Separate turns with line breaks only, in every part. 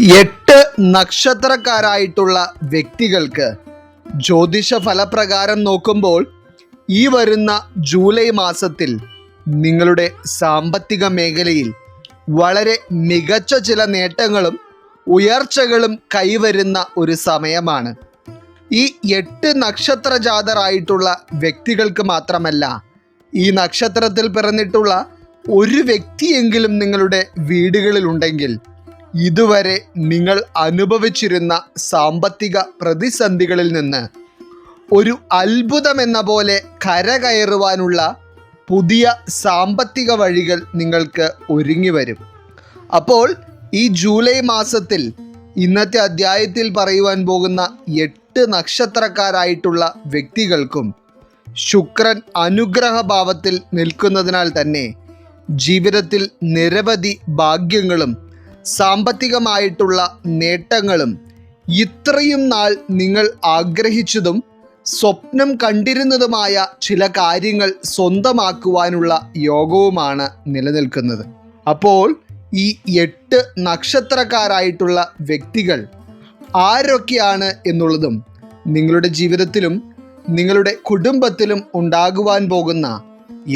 8 നക്ഷത്രക്കാരായിട്ടുള്ള വ്യക്തികൾക്ക് ജ്യോതിഷ ഫലപ്രകാരം നോക്കുമ്പോൾ ഈ വരുന്ന ജൂലൈ മാസത്തിൽ നിങ്ങളുടെ സാമ്പത്തിക മേഖലയിൽ വളരെ മികച്ച ചില നേട്ടങ്ങളും ഉയർച്ചകളും കൈവരുന്ന ഒരു സമയമാണ്. ഈ 8 നക്ഷത്ര ജാതരായിട്ടുള്ള വ്യക്തികൾക്ക് മാത്രമല്ല, ഈ നക്ഷത്രത്തിൽ പിറന്നിട്ടുള്ള ഒരു വ്യക്തിയെങ്കിലും നിങ്ങളുടെ വീടുകളിലുണ്ടെങ്കിൽ ഇതുവരെ നിങ്ങൾ അനുഭവിച്ചിരുന്ന സാമ്പത്തിക പ്രതിസന്ധികളിൽ നിന്ന് ഒരു അത്ഭുതമെന്ന പോലെ കരകയറുവാനുള്ള പുതിയ സാമ്പത്തിക വഴികൾ നിങ്ങൾക്ക് ഒരുങ്ങി വരും. അപ്പോൾ ഈ ജൂലൈ മാസത്തിൽ ഇന്നത്തെ അധ്യായത്തിൽ പറയുവാൻ പോകുന്ന 8 നക്ഷത്രക്കാരായിട്ടുള്ള വ്യക്തികൾക്കും ശുക്രൻ അനുഗ്രഹഭാവത്തിൽ നിൽക്കുന്നതിനാൽ തന്നെ ജീവിതത്തിൽ നിരവധി ഭാഗ്യങ്ങളും സാമ്പത്തികമായിട്ടുള്ള നേട്ടങ്ങളും ഇത്രയും നാൾ നിങ്ങൾ ആഗ്രഹിച്ചതും സ്വപ്നം കണ്ടിരുന്നതുമായ ചില കാര്യങ്ങൾ സ്വന്തമാക്കുവാനുള്ള യോഗവുമാണ് നിലനിൽക്കുന്നത്. അപ്പോൾ ഈ 8 നക്ഷത്രക്കാരായിട്ടുള്ള വ്യക്തികൾ ആരൊക്കെയാണ് എന്നുള്ളതും നിങ്ങളുടെ ജീവിതത്തിലും നിങ്ങളുടെ കുടുംബത്തിലും ഉണ്ടാകുവാൻ പോകുന്ന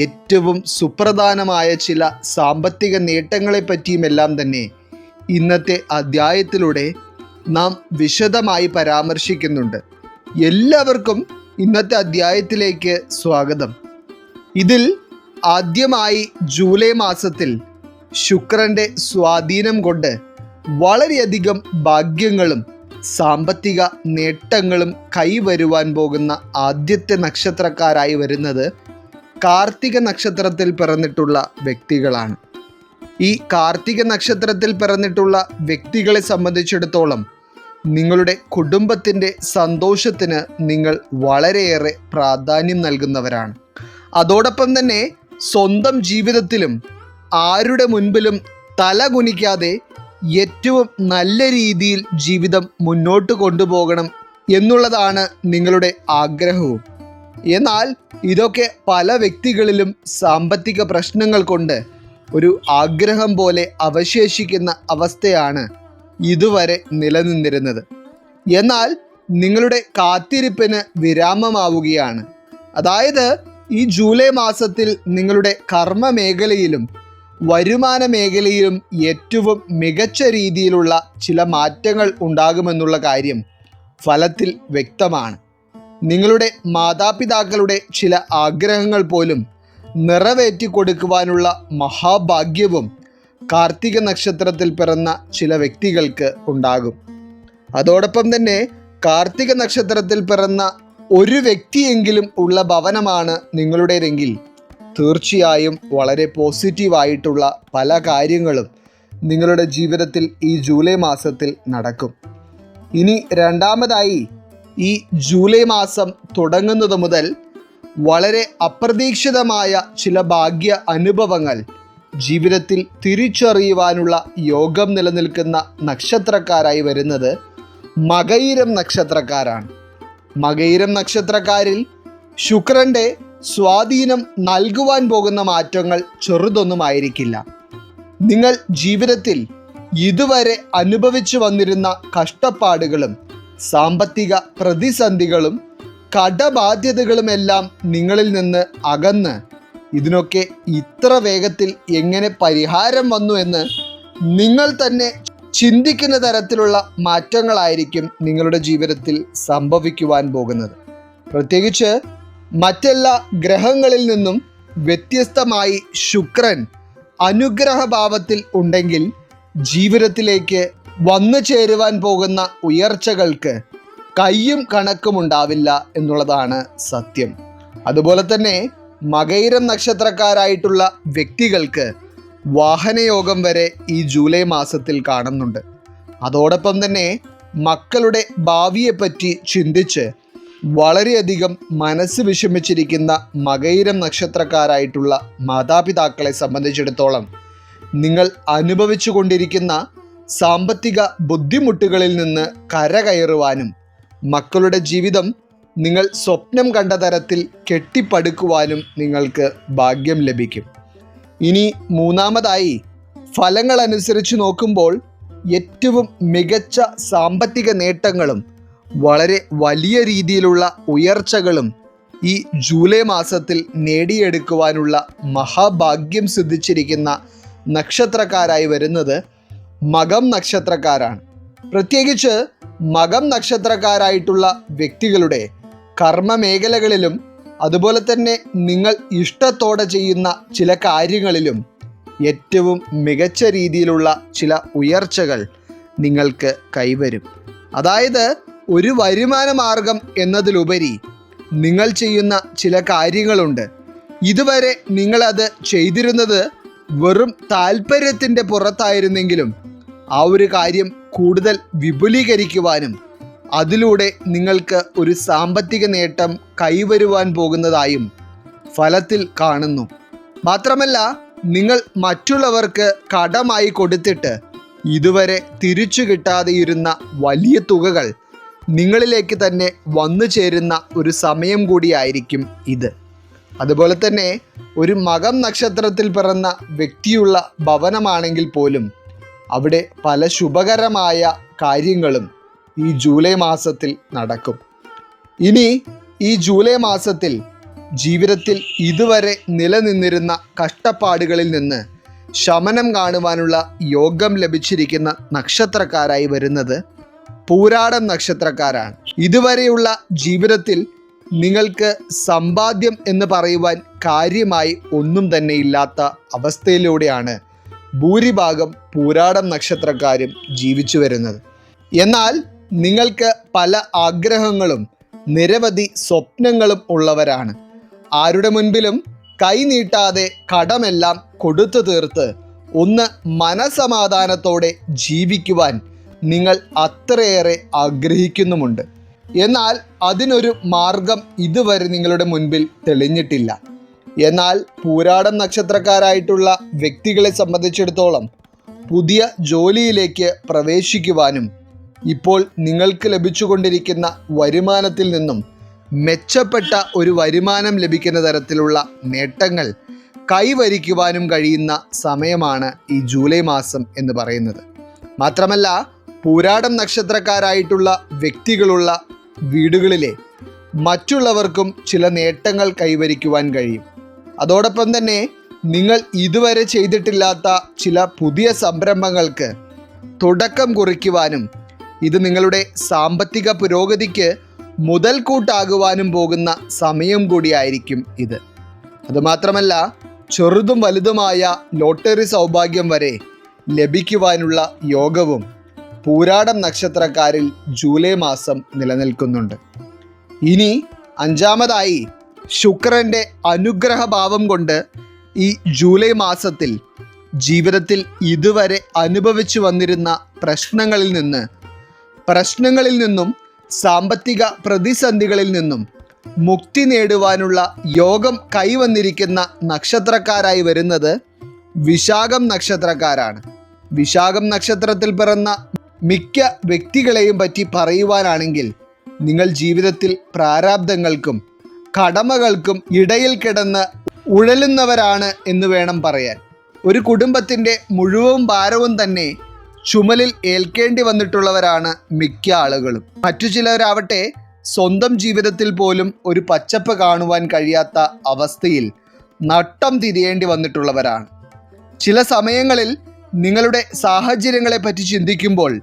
ഏറ്റവും സുപ്രധാനമായ ചില സാമ്പത്തിക നേട്ടങ്ങളെ പറ്റിയുമെല്ലാം തന്നെ ഇന്നത്തെ അധ്യായത്തിലൂടെ നാം വിശദമായി പരാമർശിക്കുന്നുണ്ട്. എല്ലാവർക്കും ഇന്നത്തെ അധ്യായത്തിലേക്ക് സ്വാഗതം. ഇതിൽ ആദ്യമായി ജൂലൈ മാസത്തിൽ ശുക്രൻ്റെ സ്വാധീനം കൊണ്ട് വളരെയധികം ഭാഗ്യങ്ങളും സാമ്പത്തിക നേട്ടങ്ങളും കൈവരുവാൻ പോകുന്ന ആദ്യത്തെ നക്ഷത്രക്കാരായി വരുന്നത് കാർത്തിക നക്ഷത്രത്തിൽ പിറന്നിട്ടുള്ള വ്യക്തികളാണ്. ഈ കാർത്തിക നക്ഷത്രത്തിൽ പിറന്നിട്ടുള്ള വ്യക്തികളെ സംബന്ധിച്ചിടത്തോളം നിങ്ങളുടെ കുടുംബത്തിൻ്റെ സന്തോഷത്തിന് നിങ്ങൾ വളരെയേറെ പ്രാധാന്യം നൽകുന്നവരാണ്. അതോടൊപ്പം തന്നെ സ്വന്തം ജീവിതത്തിലും ആരുടെ മുൻപിലും തല കുനിക്കാതെ ഏറ്റവും നല്ല രീതിയിൽ ജീവിതം മുന്നോട്ട് കൊണ്ടുപോകണം എന്നുള്ളതാണ് നിങ്ങളുടെ ആഗ്രഹവും. എന്നാൽ ഇതൊക്കെ പല വ്യക്തികളിലും സാമ്പത്തിക പ്രശ്നങ്ങൾ കൊണ്ട് ഒരു ആഗ്രഹം പോലെ അവശേഷിക്കുന്ന അവസ്ഥയാണ് ഇതുവരെ നിലനിന്നിരുന്നത്. എന്നാൽ നിങ്ങളുടെ കാത്തിരിപ്പിന് വിരാമമാവുകയാണ്. അതായത് ഈ ജൂലൈ മാസത്തിൽ നിങ്ങളുടെ കർമ്മ മേഖലയിലും വരുമാന മേഖലയിലും ഏറ്റവും മികച്ച രീതിയിലുള്ള ചില മാറ്റങ്ങൾ ഉണ്ടാകുമെന്നുള്ള കാര്യം ഫലത്തിൽ വ്യക്തമാണ്. നിങ്ങളുടെ മാതാപിതാക്കളുടെ ചില ആഗ്രഹങ്ങൾ പോലും നിറവേറ്റി കൊടുക്കുവാനുള്ള മഹാഭാഗ്യവും കാർത്തിക നക്ഷത്രത്തിൽ പിറന്ന ചില വ്യക്തികൾക്ക് ഉണ്ടാകും. അതോടൊപ്പം തന്നെ കാർത്തിക നക്ഷത്രത്തിൽ പിറന്ന ഒരു വ്യക്തിയെങ്കിലും ഉള്ള ഭവനമാണ് നിങ്ങളുടേതെങ്കിൽ തീർച്ചയായും വളരെ പോസിറ്റീവായിട്ടുള്ള പല കാര്യങ്ങളും നിങ്ങളുടെ ജീവിതത്തിൽ ഈ ജൂലൈ മാസത്തിൽ നടക്കും. ഇനി രണ്ടാമതായി ഈ ജൂലൈ മാസം തുടങ്ങുന്നത് മുതൽ വളരെ അപ്രതീക്ഷിതമായ ചില ഭാഗ്യ അനുഭവങ്ങൾ ജീവിതത്തിൽ തിരിച്ചറിയുവാനുള്ള യോഗം നിലനിൽക്കുന്ന നക്ഷത്രക്കാരായി വരുന്നത് മകയിരം നക്ഷത്രക്കാരാണ്. മകയിരം നക്ഷത്രക്കാരിൽ ശുക്രൻ്റെ സ്വാധീനം നൽകുവാൻ പോകുന്ന മാറ്റങ്ങൾ ചെറുതൊന്നുമായിരിക്കില്ല. നിങ്ങൾ ജീവിതത്തിൽ ഇതുവരെ അനുഭവിച്ചു വന്നിരുന്ന കഷ്ടപ്പാടുകളും സാമ്പത്തിക പ്രതിസന്ധികളും കടബാധ്യതകളുമെല്ലാം നിങ്ങളിൽ നിന്ന് അകന്ന് ഇതിനൊക്കെ ഇത്ര വേഗത്തിൽ എങ്ങനെ പരിഹാരം വന്നു എന്ന് നിങ്ങൾ തന്നെ ചിന്തിക്കുന്ന തരത്തിലുള്ള മാറ്റങ്ങളായിരിക്കും നിങ്ങളുടെ ജീവിതത്തിൽ സംഭവിക്കുവാൻ പോകുന്നത്. പ്രത്യേകിച്ച് മറ്റെല്ലാ ഗ്രഹങ്ങളിൽ നിന്നും വ്യത്യസ്തമായി ശുക്രൻ അനുഗ്രഹഭാവത്തിൽ ഉണ്ടെങ്കിൽ ജീവിതത്തിലേക്ക് വന്നു ചേരുവാൻ പോകുന്ന ഉയർച്ചകൾക്ക് കയ്യും കണക്കുമുണ്ടാവില്ല എന്നുള്ളതാണ് സത്യം. അതുപോലെ തന്നെ മകയിരം നക്ഷത്രക്കാരായിട്ടുള്ള വ്യക്തികൾക്ക് വാഹനയോഗം വരെ ഈ ജൂലൈ മാസത്തിൽ കാണുന്നുണ്ട്. അതോടൊപ്പം തന്നെ മക്കളുടെ ഭാവിയെപ്പറ്റി ചിന്തിച്ച് വളരെയധികം മനസ്സ് വിഷമിച്ചിരിക്കുന്ന മകയിരം നക്ഷത്രക്കാരായിട്ടുള്ള മാതാപിതാക്കളെ സംബന്ധിച്ചിടത്തോളം നിങ്ങൾ അനുഭവിച്ചു കൊണ്ടിരിക്കുന്ന സാമ്പത്തിക ബുദ്ധിമുട്ടുകളിൽ നിന്ന് കരകയറുവാനും മക്കളുടെ ജീവിതം നിങ്ങൾ സ്വപ്നം കണ്ട തരത്തിൽ കെട്ടിപ്പടുക്കുവാനും നിങ്ങൾക്ക് ഭാഗ്യം ലഭിക്കും. ഇനി മൂന്നാമതായി ഫലങ്ങൾ അനുസരിച്ച് നോക്കുമ്പോൾ ഏറ്റവും മികച്ച സാമ്പത്തിക നേട്ടങ്ങളും വളരെ വലിയ രീതിയിലുള്ള ഉയർച്ചകളും ഈ ജൂലൈ മാസത്തിൽ നേടിയെടുക്കുവാനുള്ള മഹാഭാഗ്യം സിദ്ധിച്ചിരിക്കുന്ന നക്ഷത്രക്കാരായി വരുന്നത് മകം നക്ഷത്രക്കാരാണ്. പ്രത്യേകിച്ച് മകം നക്ഷത്രക്കാരായിട്ടുള്ള വ്യക്തികളുടെ കർമ്മമേഖലകളിലും അതുപോലെ തന്നെ നിങ്ങൾ ഇഷ്ടത്തോടെ ചെയ്യുന്ന ചില കാര്യങ്ങളിലും ഏറ്റവും മികച്ച രീതിയിലുള്ള ചില ഉയർച്ചകൾ നിങ്ങൾക്ക് കൈവരും. അതായത് ഒരു വരുമാന മാർഗം എന്നതിലുപരി നിങ്ങൾ ചെയ്യുന്ന ചില കാര്യങ്ങളുണ്ട്. ഇതുവരെ നിങ്ങളത് ചെയ്തിരുന്നത് വെറും താല്പര്യത്തിൻ്റെ പുറത്തായിരുന്നെങ്കിലും ആ ഒരു കാര്യം കൂടുതൽ വിപുലീകരിക്കുവാനും അതിലൂടെ നിങ്ങൾക്ക് ഒരു സാമ്പത്തിക നേട്ടം കൈവരുവാൻ പോകുന്നതായും ഫലത്തിൽ കാണുന്നു. മാത്രമല്ല, നിങ്ങൾ മറ്റുള്ളവർക്ക് കടമായി കൊടുത്തിട്ട് ഇതുവരെ തിരിച്ചു കിട്ടാതെയിരുന്ന വലിയ തുകകൾ നിങ്ങളിലേക്ക് തന്നെ വന്നു ചേരുന്ന ഒരു സമയം കൂടിയായിരിക്കും ഇത്. അതുപോലെ തന്നെ ഒരു മകം നക്ഷത്രത്തിൽ പിറന്ന വ്യക്തിയുള്ള ഭവനമാണെങ്കിൽ പോലും അവിടെ പല ശുഭകരമായ കാര്യങ്ങളും ഈ ജൂലൈ മാസത്തിൽ നടക്കും. ഇനി ഈ ജൂലൈ മാസത്തിൽ ജീവിതത്തിൽ ഇതുവരെ നിലനിന്നിരുന്ന കഷ്ടപ്പാടുകളിൽ നിന്ന് ശമനം കാണുവാനുള്ള യോഗം ലഭിച്ചിരിക്കുന്ന നക്ഷത്രക്കാരായി വരുന്നത് പൂരാടം നക്ഷത്രക്കാരാണ്. ഇതുവരെയുള്ള ജീവിതത്തിൽ നിങ്ങൾക്ക് സമ്പാദ്യം എന്ന് പറയുവാൻ കാര്യമായി ഒന്നും തന്നെ ഇല്ലാത്ത അവസ്ഥയിലൂടെയാണ് ഭൂരിഭാഗം പൂരാടം നക്ഷത്രക്കാരും ജീവിച്ചു വരുന്നത്. എന്നാൽ നിങ്ങൾക്ക് പല ആഗ്രഹങ്ങളും നിരവധി സ്വപ്നങ്ങളും ഉള്ളവരാണ്. ആരുടെ മുൻപിലും കൈനീട്ടാതെ കടമെല്ലാം കൊടുത്തു തീർത്ത് ഒന്ന് മനസമാധാനത്തോടെ ജീവിക്കുവാൻ നിങ്ങൾ അത്രയേറെ ആഗ്രഹിക്കുന്നുമുണ്ട്. എന്നാൽ അതിനൊരു മാർഗം ഇതുവരെ നിങ്ങളുടെ മുൻപിൽ തെളിഞ്ഞിട്ടില്ല. എന്നാൽ പൂരാടം നക്ഷത്രക്കാരായിട്ടുള്ള വ്യക്തികളെ സംബന്ധിച്ചിടത്തോളം പുതിയ ജോലിയിലേക്ക് പ്രവേശിക്കുവാനും ഇപ്പോൾ നിങ്ങൾക്ക് ലഭിച്ചുകൊണ്ടിരിക്കുന്ന വരുമാനത്തിൽ നിന്നും മെച്ചപ്പെട്ട ഒരു വരുമാനം ലഭിക്കുന്ന തരത്തിലുള്ള നേട്ടങ്ങൾ കൈവരിക്കുവാനും കഴിയുന്ന സമയമാണ് ഈ ജൂലൈ മാസം എന്ന് പറയുന്നത്. മാത്രമല്ല, പൂരാടം നക്ഷത്രക്കാരായിട്ടുള്ള വ്യക്തികളുള്ള വീടുകളിലെ മറ്റുള്ളവർക്കും ചില നേട്ടങ്ങൾ കൈവരിക്കുവാൻ കഴിയും. അതോടൊപ്പം തന്നെ നിങ്ങൾ ഇതുവരെ ചെയ്തിട്ടില്ലാത്ത ചില പുതിയ സംരംഭങ്ങൾക്ക് തുടക്കം കുറിക്കുവാനും ഇത് നിങ്ങളുടെ സാമ്പത്തിക പുരോഗതിക്ക് മുതൽക്കൂട്ടാകുവാനും പോകുന്ന സമയം കൂടിയായിരിക്കും ഇത്. അതുമാത്രമല്ല, ചെറുതും വലുതുമായ ലോട്ടറി സൗഭാഗ്യം വരെ ലഭിക്കുവാനുള്ള യോഗവും പൂരാടം നക്ഷത്രക്കാരിൽ ജൂലൈ മാസം നിലനിൽക്കുന്നുണ്ട്. ഇനി അഞ്ചാമതായി ശുക്രൻ്റെ അനുഗ്രഹഭാവം കൊണ്ട് ഈ ജൂലൈ മാസത്തിൽ ജീവിതത്തിൽ ഇതുവരെ അനുഭവിച്ചു വന്നിരുന്ന പ്രശ്നങ്ങളിൽ നിന്നും സാമ്പത്തിക പ്രതിസന്ധികളിൽ നിന്നും മുക്തി നേടുവാനുള്ള യോഗം കൈവന്നിരിക്കുന്ന നക്ഷത്രക്കാരായി വരുന്നത് വിശാഖം നക്ഷത്രക്കാരാണ്. വിശാഖം നക്ഷത്രത്തിൽ പിറന്ന മിക്ക വ്യക്തികളെയും പറ്റി പറയുവാനാണെങ്കിൽ നിങ്ങൾ ജീവിതത്തിൽ പ്രാരാബ്ധങ്ങൾക്കും കടമകൾക്കും ഇടയിൽ കിടന്ന് ഉഴലുന്നവരാണ് എന്ന് വേണം പറയാൻ. ഒരു കുടുംബത്തിൻ്റെ മുഴുവൻ ഭാരവും തന്നെ ചുമലിൽ ഏൽക്കേണ്ടി വന്നിട്ടുള്ളവരാണ് മിക്ക ആളുകളും. മറ്റു ചിലരാവട്ടെ സ്വന്തം ജീവിതത്തിൽ പോലും ഒരു പച്ചപ്പ് കാണുവാൻ കഴിയാത്ത അവസ്ഥയിൽ നട്ടം തിരിയേണ്ടി വന്നിട്ടുള്ളവരാണ്. ചില സമയങ്ങളിൽ നിങ്ങളുടെ സാഹചര്യങ്ങളെ പറ്റി ചിന്തിക്കുമ്പോൾ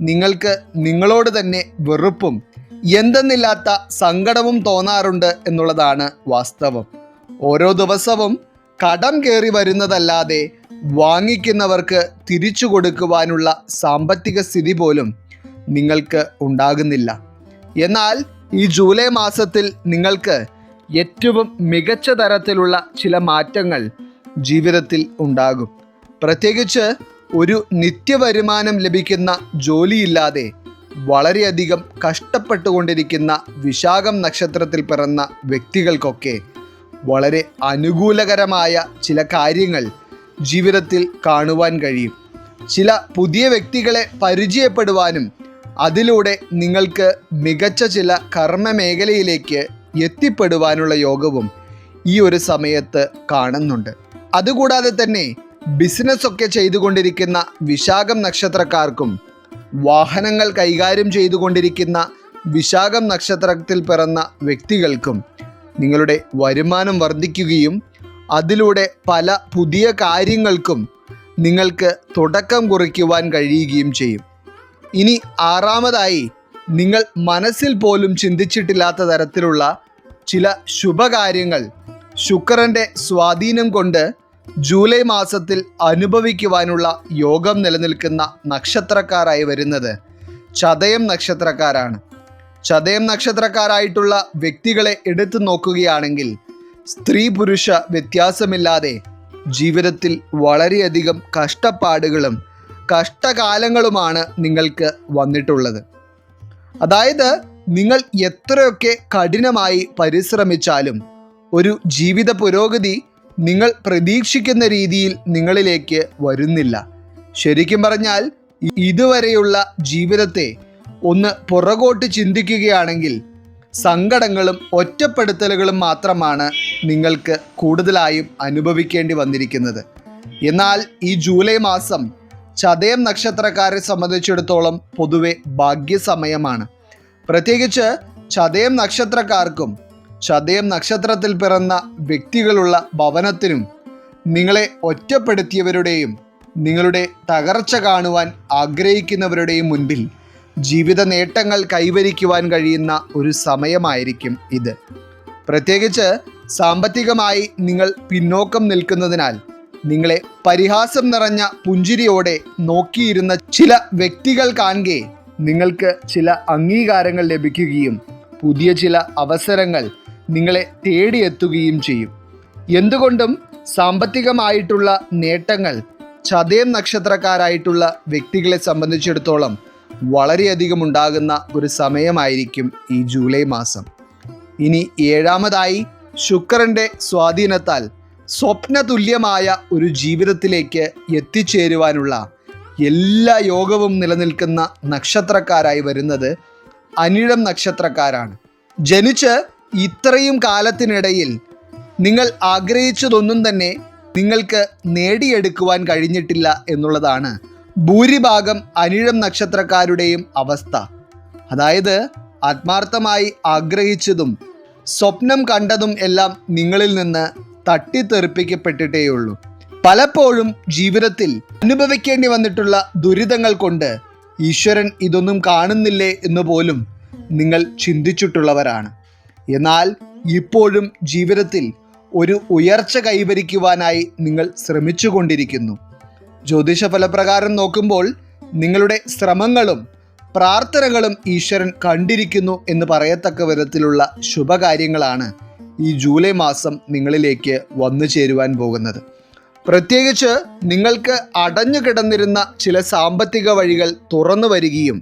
നിങ്ങൾക്ക് നിങ്ങളോട് തന്നെ വെറുപ്പും എന്തെന്നില്ലാത്ത സങ്കടവും തോന്നാറുണ്ട് എന്നുള്ളതാണ് വാസ്തവം. ഓരോ ദിവസവും കടം കയറി വരുന്നതല്ലാതെ വാങ്ങിക്കുന്നവർക്ക് തിരിച്ചു കൊടുക്കുവാനുള്ള സാമ്പത്തിക സ്ഥിതി പോലും നിങ്ങൾക്ക് ഉണ്ടാകുന്നില്ല. എന്നാൽ ഈ ജൂലൈ മാസത്തിൽ നിങ്ങൾക്ക് ഏറ്റവും മികച്ച തരത്തിലുള്ള ചില മാറ്റങ്ങൾ ജീവിതത്തിൽ ഉണ്ടാകും. പ്രത്യേകിച്ച് ഒരു നിത്യവരുമാനം ലഭിക്കുന്ന ജോലിയില്ലാതെ വളരെയധികം കഷ്ടപ്പെട്ടുകൊണ്ടിരിക്കുന്ന വിശാഖം നക്ഷത്രത്തിൽ പിറന്ന വ്യക്തികൾക്കൊക്കെ വളരെ അനുകൂലകരമായ ചില കാര്യങ്ങൾ ജീവിതത്തിൽ കാണുവാൻ കഴിയും. ചില പുതിയ വ്യക്തികളെ പരിചയപ്പെടുവാനും അതിലൂടെ നിങ്ങൾക്ക് മികച്ച ചില കർമ്മ മേഖലയിലേക്ക് എത്തിപ്പെടുവാനുള്ള യോഗവും ഈ ഒരു സമയത്ത് കാണുന്നുണ്ട്. അതുകൂടാതെ തന്നെ ബിസിനസ്സൊക്കെ ചെയ്തുകൊണ്ടിരിക്കുന്ന വിശാഖം നക്ഷത്രക്കാർക്കും വാഹനങ്ങൾ കൈകാര്യം ചെയ്തുകൊണ്ടിരിക്കുന്ന വിശാഖം നക്ഷത്രത്തിൽ പിറന്ന വ്യക്തികൾക്കും നിങ്ങളുടെ വരുമാനം വർദ്ധിക്കുകയും അതിലൂടെ പല പുതിയ കാര്യങ്ങൾക്കും നിങ്ങൾക്ക് തുടക്കം കുറിക്കുവാൻ കഴിയുകയും ചെയ്യും. ഇനി ആറാമതായി, നിങ്ങൾ മനസ്സിൽ പോലും ചിന്തിച്ചിട്ടില്ലാത്ത തരത്തിലുള്ള ചില ശുഭകാര്യങ്ങൾ ശുക്രൻ്റെ സ്വാധീനം കൊണ്ട് ജൂലൈ മാസത്തിൽ അനുഭവിക്കുവാനുള്ള യോഗം നിലനിൽക്കുന്ന നക്ഷത്രക്കാരായി വരുന്നത് ചതയം നക്ഷത്രക്കാരാണ്. ചതയം നക്ഷത്രക്കാരായിട്ടുള്ള വ്യക്തികളെ എടുത്തു നോക്കുകയാണെങ്കിൽ സ്ത്രീ പുരുഷ വ്യത്യാസമില്ലാതെ ജീവിതത്തിൽ വളരെയധികം കഷ്ടപ്പാടുകളും കഷ്ടകാലങ്ങളുമാണ് നിങ്ങൾക്ക് വന്നിട്ടുള്ളത്. അതായത് നിങ്ങൾ എത്രയൊക്കെ കഠിനമായി പരിശ്രമിച്ചാലും ഒരു ജീവിത പുരോഗതി നിങ്ങൾ പ്രതീക്ഷിക്കുന്ന രീതിയിൽ നിങ്ങളിലേക്ക് വരുന്നില്ല. ശരിക്കും പറഞ്ഞാൽ ഇതുവരെയുള്ള ജീവിതത്തെ ഒന്ന് പുറകോട്ട് ചിന്തിക്കുകയാണെങ്കിൽ സങ്കടങ്ങളും ഒറ്റപ്പെടുത്തലുകളും മാത്രമാണ് നിങ്ങൾക്ക് കൂടുതലായും അനുഭവിക്കേണ്ടി വന്നിരിക്കുന്നത്. എന്നാൽ ഈ ജൂലൈ മാസം ചതയം നക്ഷത്രക്കാരെ സംബന്ധിച്ചിടത്തോളം പൊതുവെ ഭാഗ്യസമയമാണ്. പ്രത്യേകിച്ച് ചതയം നക്ഷത്രക്കാർക്കും ചതയം നക്ഷത്രത്തിൽ പിറന്ന വ്യക്തികളുള്ള ഭവനത്തിനും നിങ്ങളെ ഒറ്റപ്പെടുത്തിയവരുടെയും നിങ്ങളുടെ തകർച്ച കാണുവാൻ ആഗ്രഹിക്കുന്നവരുടെയും മുൻപിൽ ജീവിത നേട്ടങ്ങൾ കൈവരിക്കുവാൻ കഴിയുന്ന ഒരു സമയമായിരിക്കും ഇത്. പ്രത്യേകിച്ച് സാമ്പത്തികമായി നിങ്ങൾ പിന്നോക്കം നിൽക്കുന്നതിനാൽ നിങ്ങളെ പരിഹാസം നിറഞ്ഞ പുഞ്ചിരിയോടെ നോക്കിയിരുന്ന ചില വ്യക്തികൾ കാണുകെ നിങ്ങൾക്ക് ചില അംഗീകാരങ്ങൾ ലഭിക്കുകയും പുതിയ ചില അവസരങ്ങൾ നിങ്ങളെ തേടിയെത്തുകയും ചെയ്യും. എന്തുകൊണ്ടും സാമ്പത്തികമായിട്ടുള്ള നേട്ടങ്ങൾ ചതയം നക്ഷത്രക്കാരായിട്ടുള്ള വ്യക്തികളെ സംബന്ധിച്ചിടത്തോളം വളരെയധികം ഉണ്ടാകുന്ന ഒരു സമയമായിരിക്കും ഈ ജൂലൈ മാസം. ഇനി ഏഴാമതായി, ശുക്രൻ്റെ സ്വാധീനത്താൽ സ്വപ്നതുല്യമായ ഒരു ജീവിതത്തിലേക്ക് എത്തിച്ചേരുവാനുള്ള എല്ലാ യോഗവും നിലനിൽക്കുന്ന നക്ഷത്രക്കാരായി വരുന്നത് അനിഴം നക്ഷത്രക്കാരാണ്. ജനിച്ച് ഇത്രയും കാലത്തിനിടയിൽ നിങ്ങൾ ആഗ്രഹിച്ചതൊന്നും തന്നെ നിങ്ങൾക്ക് നേടിയെടുക്കുവാൻ കഴിഞ്ഞിട്ടില്ല എന്നുള്ളതാണ് ഭൂരിഭാഗം അനിഴം നക്ഷത്രക്കാരുടെയും അവസ്ഥ. അതായത് ആത്മാർത്ഥമായി ആഗ്രഹിച്ചതും സ്വപ്നം കണ്ടതും എല്ലാം നിങ്ങളിൽ നിന്ന് തട്ടിത്തെറിപ്പിക്കപ്പെട്ടിട്ടേയുള്ളൂ. പലപ്പോഴും ജീവിതത്തിൽ അനുഭവിക്കേണ്ടി വന്നിട്ടുള്ള ദുരിതങ്ങൾ കൊണ്ട് ഈശ്വരൻ ഇതൊന്നും കാണുന്നില്ലേ എന്ന് പോലും നിങ്ങൾ ചിന്തിച്ചിട്ടുള്ളവരാണ്. എന്നാൽ ഇപ്പോഴും ജീവിതത്തിൽ ഒരു ഉയർച്ച കൈവരിക്കുവാനായി നിങ്ങൾ ശ്രമിച്ചുകൊണ്ടിരിക്കുന്നു. ജ്യോതിഷ ഫലപ്രകാരം നോക്കുമ്പോൾ നിങ്ങളുടെ ശ്രമങ്ങളും പ്രാർത്ഥനകളും ഈശ്വരൻ കണ്ടിരിക്കുന്നു എന്ന് പറയത്തക്ക വിധത്തിലുള്ള ശുഭകാര്യങ്ങളാണ് ഈ ജൂലൈ മാസം നിങ്ങളിലേക്ക് വന്നു ചേരുവാൻ പോകുന്നത്. പ്രത്യേകിച്ച് നിങ്ങൾക്ക് അടഞ്ഞു കിടന്നിരുന്ന ചില സാമ്പത്തിക വഴികൾ തുറന്നു വരികയും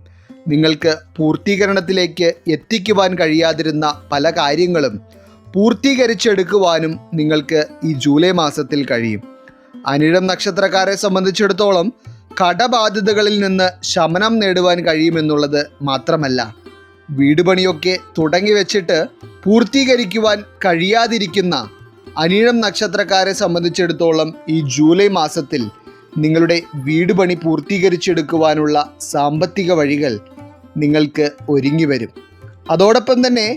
നിങ്ങൾക്ക് പൂർത്തീകരണത്തിലേക്ക് എത്തിക്കുവാൻ കഴിയാതിരുന്ന പല കാര്യങ്ങളും പൂർത്തീകരിച്ചെടുക്കുവാനും നിങ്ങൾക്ക് ഈ ജൂലൈ മാസത്തിൽ കഴിയും. അനിഴം നക്ഷത്രക്കാരെ സംബന്ധിച്ചിടത്തോളം കടബാധ്യതകളിൽ നിന്ന് ശമനം നേടുവാൻ കഴിയുമെന്നുള്ളത് മാത്രമല്ല, വീട് പണിയൊക്കെ തുടങ്ങി വെച്ചിട്ട് പൂർത്തീകരിക്കുവാൻ കഴിയാതിരിക്കുന്ന അനിഴം നക്ഷത്രക്കാരെ സംബന്ധിച്ചിടത്തോളം ഈ ജൂലൈ മാസത്തിൽ നിങ്ങളുടെ വീട് പണി പൂർത്തീകരിച്ചെടുക്കുവാനുള്ള സാമ്പത്തിക വഴികൾ നിങ്ങൾക്ക് ഒരുങ്ങി വരും. അതോടൊപ്പം തന്നെ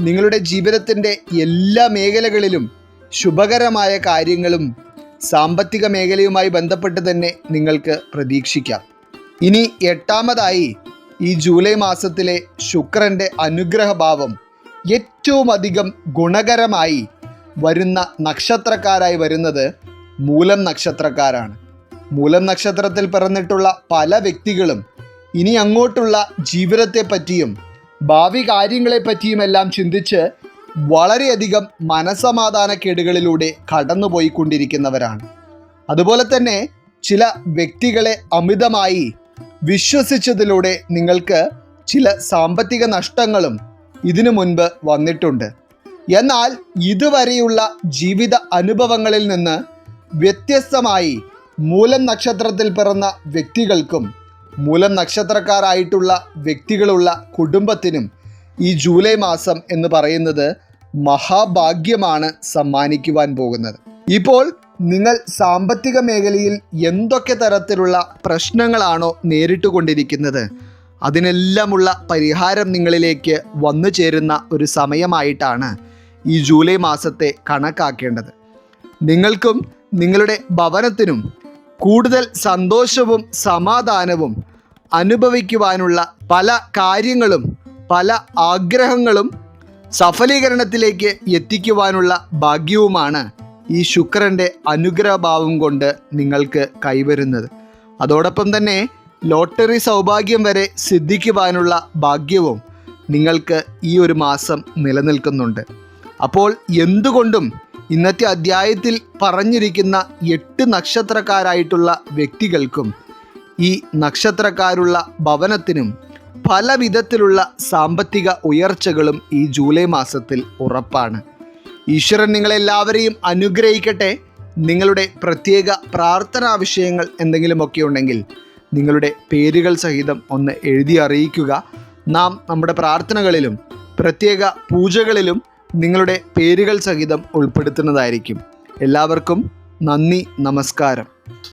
നിങ്ങളുടെ ജീവിതത്തിൻ്റെ എല്ലാ മേഖലകളിലും ശുഭകരമായ കാര്യങ്ങളും സാമ്പത്തിക മേഖലയുമായി ബന്ധപ്പെട്ട് തന്നെ നിങ്ങൾക്ക് പ്രതീക്ഷിക്കാം. ഇനി എട്ടാമതായി, ഈ ജൂലൈ മാസത്തിലെ ശുക്രൻ്റെ അനുഗ്രഹഭാവം ഏറ്റവും അധികം ഗുണകരമായി വരുന്ന നക്ഷത്രക്കാരായി വരുന്നത് മൂലം നക്ഷത്രക്കാരാണ്. മൂലം നക്ഷത്രത്തിൽ പിറന്നിട്ടുള്ള പല വ്യക്തികളും ഇനി അങ്ങോട്ടുള്ള ജീവിതത്തെപ്പറ്റിയും ഭാവി കാര്യങ്ങളെപ്പറ്റിയുമെല്ലാം ചിന്തിച്ച് വളരെയധികം മനസമാധാനക്കേടുകളിലൂടെ കടന്നുപോയിക്കൊണ്ടിരിക്കുന്നവരാണ്. അതുപോലെ തന്നെ ചില വ്യക്തികളെ അമിതമായി വിശ്വസിച്ചതിലൂടെ നിങ്ങൾക്ക് ചില സാമ്പത്തിക നഷ്ടങ്ങളും ഇതിനു മുൻപ് വന്നിട്ടുണ്ട്. എന്നാൽ ഇതുവരെയുള്ള ജീവിത അനുഭവങ്ങളിൽ നിന്ന് വ്യത്യസ്തമായി മൂലം നക്ഷത്രത്തിൽ പിറന്ന വ്യക്തികൾക്കും മൂലം നക്ഷത്രക്കാരായിട്ടുള്ള വ്യക്തികളുള്ള കുടുംബത്തിനും ഈ ജൂലൈ മാസം എന്ന് പറയുന്നത് മഹാഭാഗ്യമാണ് സമ്മാനിക്കുവാൻ പോകുന്നത്. ഇപ്പോൾ നിങ്ങൾ സാമ്പത്തിക മേഖലയിൽ എന്തൊക്കെ തരത്തിലുള്ള പ്രശ്നങ്ങളാണോ നേരിട്ടുകൊണ്ടിരിക്കുന്നത്, അതിനെല്ലാമുള്ള പരിഹാരം നിങ്ങളിലേക്ക് വന്നു ചേരുന്ന ഒരു സമയമായിട്ടാണ് ഈ ജൂലൈ മാസത്തെ കണക്കാക്കേണ്ടത്. നിങ്ങൾക്കും നിങ്ങളുടെ ഭവനത്തിനും കൂടുതൽ സന്തോഷവും സമാധാനവും അനുഭവിക്കുവാനുള്ള പല കാര്യങ്ങളും പല ആഗ്രഹങ്ങളും സഫലീകരണത്തിലേക്ക് എത്തിക്കുവാനുള്ള ഭാഗ്യവുമാണ് ഈ ശുക്രൻ്റെ അനുഗ്രഹഭാവം കൊണ്ട് നിങ്ങൾക്ക് കൈവരുന്നത്. അതോടൊപ്പം തന്നെ ലോട്ടറി സൗഭാഗ്യം വരെ സിദ്ധിക്കുവാനുള്ള ഭാഗ്യവും നിങ്ങൾക്ക് ഈ ഒരു മാസം നിലനിൽക്കുന്നുണ്ട്. അപ്പോൾ എന്തുകൊണ്ടും ഇന്നത്തെ അധ്യായത്തിൽ പറഞ്ഞിരിക്കുന്ന 8 നക്ഷത്രക്കാരായിട്ടുള്ള വ്യക്തികൾക്കും ഈ നക്ഷത്രക്കാരുള്ള ഭവനത്തിനും പല വിധത്തിലുള്ള സാമ്പത്തിക ഉയർച്ചകളും ഈ ജൂലൈ മാസത്തിൽ ഉറപ്പാണ്. ഈശ്വരൻ നിങ്ങളെല്ലാവരെയും അനുഗ്രഹിക്കട്ടെ. നിങ്ങളുടെ പ്രത്യേക പ്രാർത്ഥനാ വിഷയങ്ങൾ എന്തെങ്കിലുമൊക്കെ ഉണ്ടെങ്കിൽ നിങ്ങളുടെ പേരുകൾ സഹിതം ഒന്ന് എഴുതി അറിയിക്കുക. നാം നമ്മുടെ പ്രാർത്ഥനകളിലും പ്രത്യേക പൂജകളിലും നിങ്ങളുടെ പേരുകൾ സഹിതം ഉൾപ്പെടുത്തുന്നതായിരിക്കും. എല്ലാവർക്കും നന്ദി, നമസ്കാരം.